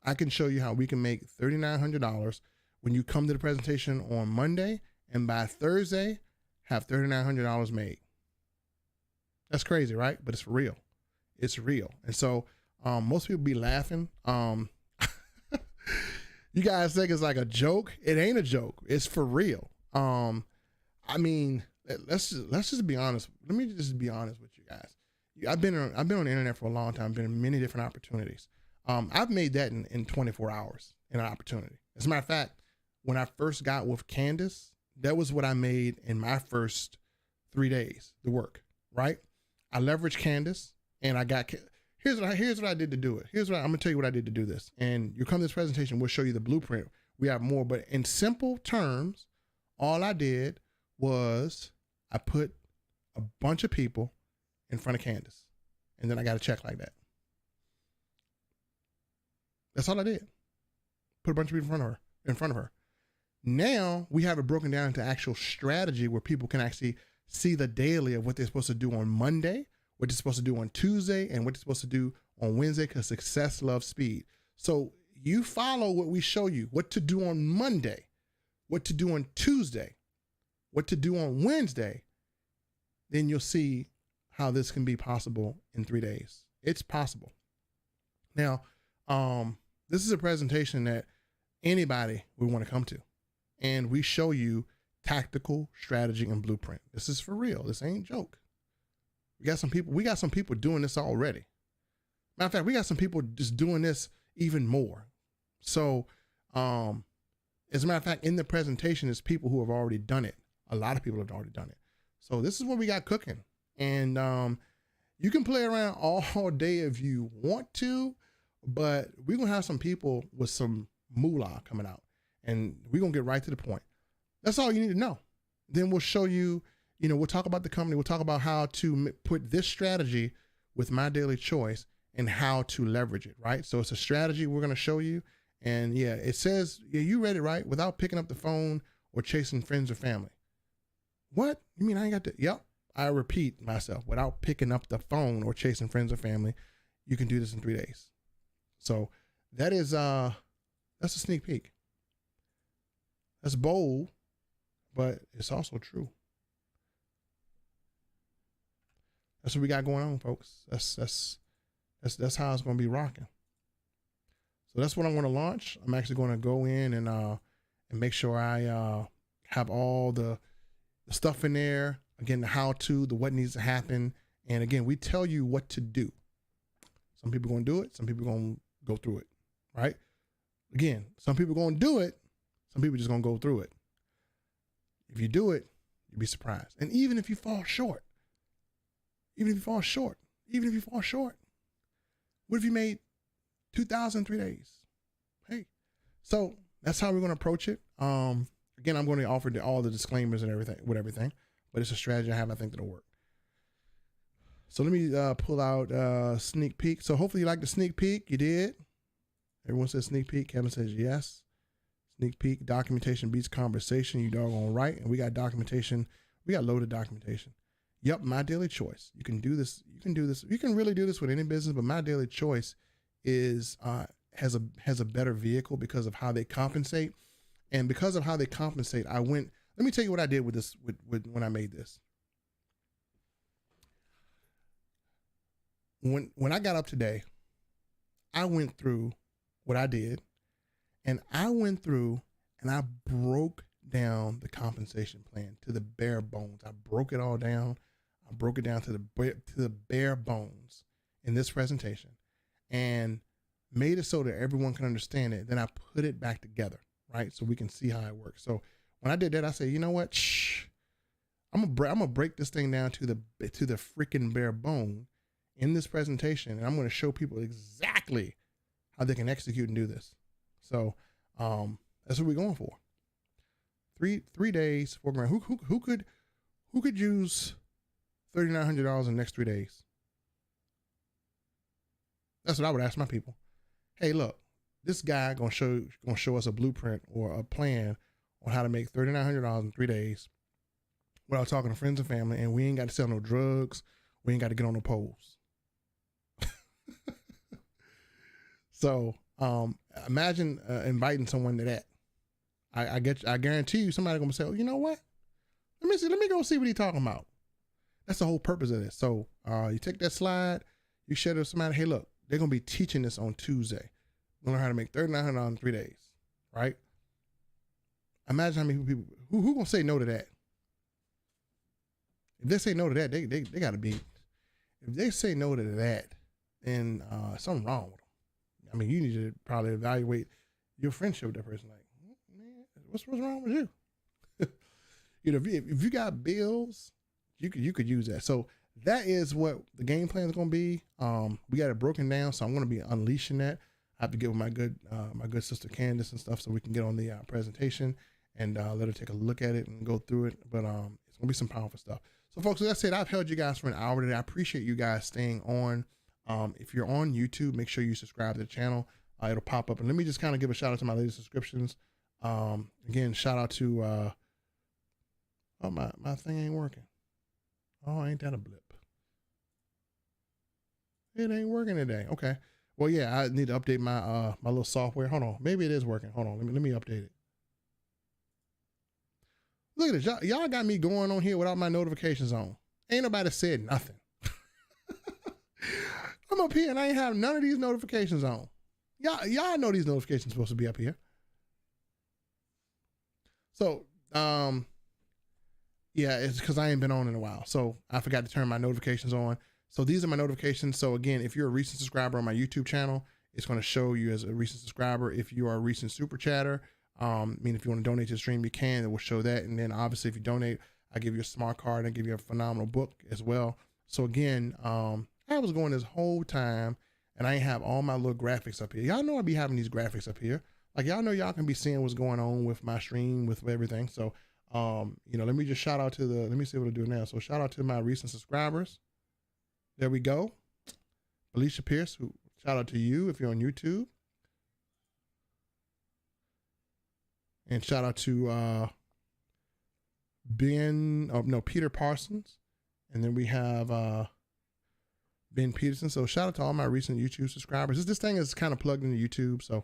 I can show you how we can make $3,900 when you come to the presentation on Monday, and by Thursday, have $3,900 made. That's crazy, right? But it's for real. It's real. And so most people be laughing. You guys think it's like a joke. It ain't a joke. It's for real. I mean, let's just be honest. Let me just be honest with you guys. I've been on the internet for a long time. Been in many different opportunities. I've made that in 24 hours in an opportunity. As a matter of fact, when I first got with Candace, that was what I made in my first 3 days, the work, right? I leveraged Candace, and I got, here's what I did to do it. I'm gonna tell you what I did to do this. And you come to this presentation, we'll show you the blueprint. We have more, but in simple terms, all I did was I put a bunch of people in front of Candace, and then I got a check like that. That's all I did. Put a bunch of people in front of her. Now we have it broken down into actual strategy where people can actually see the daily of what they're supposed to do on Monday, what they're supposed to do on Tuesday, and what they're supposed to do on Wednesday, because success loves speed. So you follow what we show you, what to do on Monday, what to do on Tuesday, what to do on Wednesday, then you'll see how this can be possible in 3 days. It's possible. Now, this is a presentation that anybody would want to come to, and we show you tactical strategy and blueprint. This is for real. This ain't joke. We got some people doing this already. Matter of fact, we got some people just doing this even more. So, as a matter of fact, in the presentation is people who have already done it. A lot of people have already done it. So this is what we got cooking. And you can play around all day if you want to, but we're going to have some people with some moolah coming out, and we're going to get right to the point. That's all you need to know. Then we'll show you, we'll talk about the company. We'll talk about how to put this strategy with My Daily Choice and how to leverage it, right? So it's a strategy we're going to show you. And yeah, it says, yeah, you read it right, without picking up the phone or chasing friends or family. What? You mean I ain't got to? Yep. I repeat myself, without picking up the phone or chasing friends or family, you can do this in 3 days. So that is, that's a sneak peek. That's bold, but it's also true. That's what we got going on, folks. That's how it's going to be rocking. So that's what I'm going to launch. I'm actually going to go in and make sure I have all the stuff in there. Again, the how to, the what needs to happen. And again, we tell you what to do. Some people are going to do it. Some people are going to go through it, right? Again, some people are going to do it. Some people are just going to go through it. If you do it, you'll be surprised. And even if you fall short, what if you made 2,000 in 3 days? Hey, so that's how we're going to approach it. Again, I'm going to offer all the disclaimers and everything, but it's a strategy I have. I think that'll work. So let me pull out sneak peek. So hopefully you like the sneak peek. You did. Everyone says sneak peek. Kevin says yes. Sneak peek. Documentation beats conversation. You doggone right. And we got documentation. We got loaded documentation. Yep, My Daily Choice. You can do this. You can do this. You can really do this with any business, but My Daily Choice is has a better vehicle because of how they compensate. And because of how they compensate, let me tell you what I did with this when I made this. When I got up today, I went through what I did, and I went through and I broke down the compensation plan to the bare bones. I broke it all down. I broke it down to the bare bones in this presentation and made it so that everyone can understand it. Then I put it back together, right? So we can see how it works. So when I did that, I said, you know what? I'm gonna break this thing down to the freaking bare bone in this presentation, and I'm going to show people exactly how they can execute and do this. So that's what we're going for. 3 days, $4 grand. Who could use $3,900 in the next 3 days? That's what I would ask my people. Hey, look, this guy gonna show us a blueprint or a plan on how to make $3,900 in 3 days without talking to friends and family, and we ain't got to sell no drugs. We ain't got to get on no poles. So imagine inviting someone to that. I guarantee you somebody gonna say, oh, you know what? Let me go see what he's talking about. That's the whole purpose of this. So you take that slide, you share it with somebody. Hey, look, they're gonna be teaching this on Tuesday. We're gonna learn how to make $3,900 in 3 days, right? Imagine how many people who gonna say no to that. If they say no to that, they gotta be. If they say no to that, then something wrong with them. I mean, you need to probably evaluate your friendship with that person. Like, man, what's wrong with you? You know, if you got bills, you could use that. So that is what the game plan is going to be. We got it broken down, so I'm going to be unleashing that. I have to get with my good sister Candace and stuff, so we can get on the presentation and let her take a look at it and go through it. But it's going to be some powerful stuff. So, folks, as I said, I've held you guys for an hour today. I appreciate you guys staying on. If you're on YouTube, make sure you subscribe to the channel. It'll pop up. And let me just kind of give a shout out to my latest subscriptions. Again, shout out to, oh, my thing ain't working. Oh, ain't that a blip? It ain't working today. Okay. Well, yeah, I need to update my, my little software. Hold on. Maybe it is working. Hold on. Let me update it. Look at this. Y'all got me going on here without my notifications on. Ain't nobody said nothing. I'm up here and I ain't have none of these notifications on. Y'all know these notifications supposed to be up here. So, yeah, it's because I ain't been on in a while. So I forgot to turn my notifications on. So these are my notifications. So again, if you're a recent subscriber on my YouTube channel, it's going to show you as a recent subscriber. If you are a recent super chatter, I mean, if you want to donate to the stream, you can. It will show that. And then obviously if you donate, I give you a smart card and give you a phenomenal book as well. So again, I was going this whole time and I ain't have all my little graphics up here. Y'all know I be having these graphics up here. Like, y'all know y'all can be seeing what's going on with my stream, with everything. So, you know, let me just shout out to let me see what I do now. So shout out to my recent subscribers. There we go. Alicia Pierce, who shout out to you if you're on YouTube. And shout out to Peter Parsons. And then we have Ben Peterson. So shout out to all my recent YouTube subscribers. This thing is kind of plugged into YouTube. So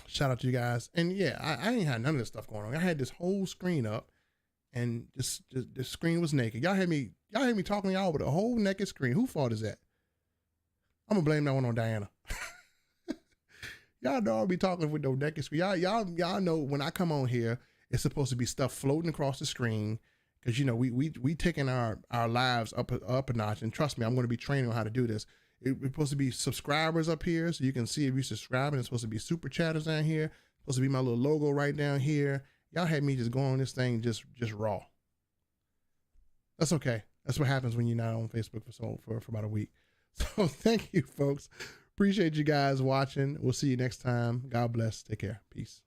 shout out to you guys. And yeah, I ain't had none of this stuff going on. I had this whole screen up and just the screen was naked. Y'all had me talking to y'all with a whole naked screen. Who fault is that? I'm gonna blame that one on Diana. Y'all know I'll be talking with no naked screen. Y'all know when I come on here, it's supposed to be stuff floating across the screen. Cause you know, we taking our lives up a notch, and trust me, I'm going to be training on how to do this. It's supposed to be subscribers up here, so you can see if you're subscribing. It's supposed to be super chatters down here. It's supposed to be my little logo right down here. Y'all had me just going on this thing just raw. That's okay. That's what happens when you're not on Facebook for about a week. So thank you, folks. Appreciate you guys watching. We'll see you next time. God bless. Take care. Peace.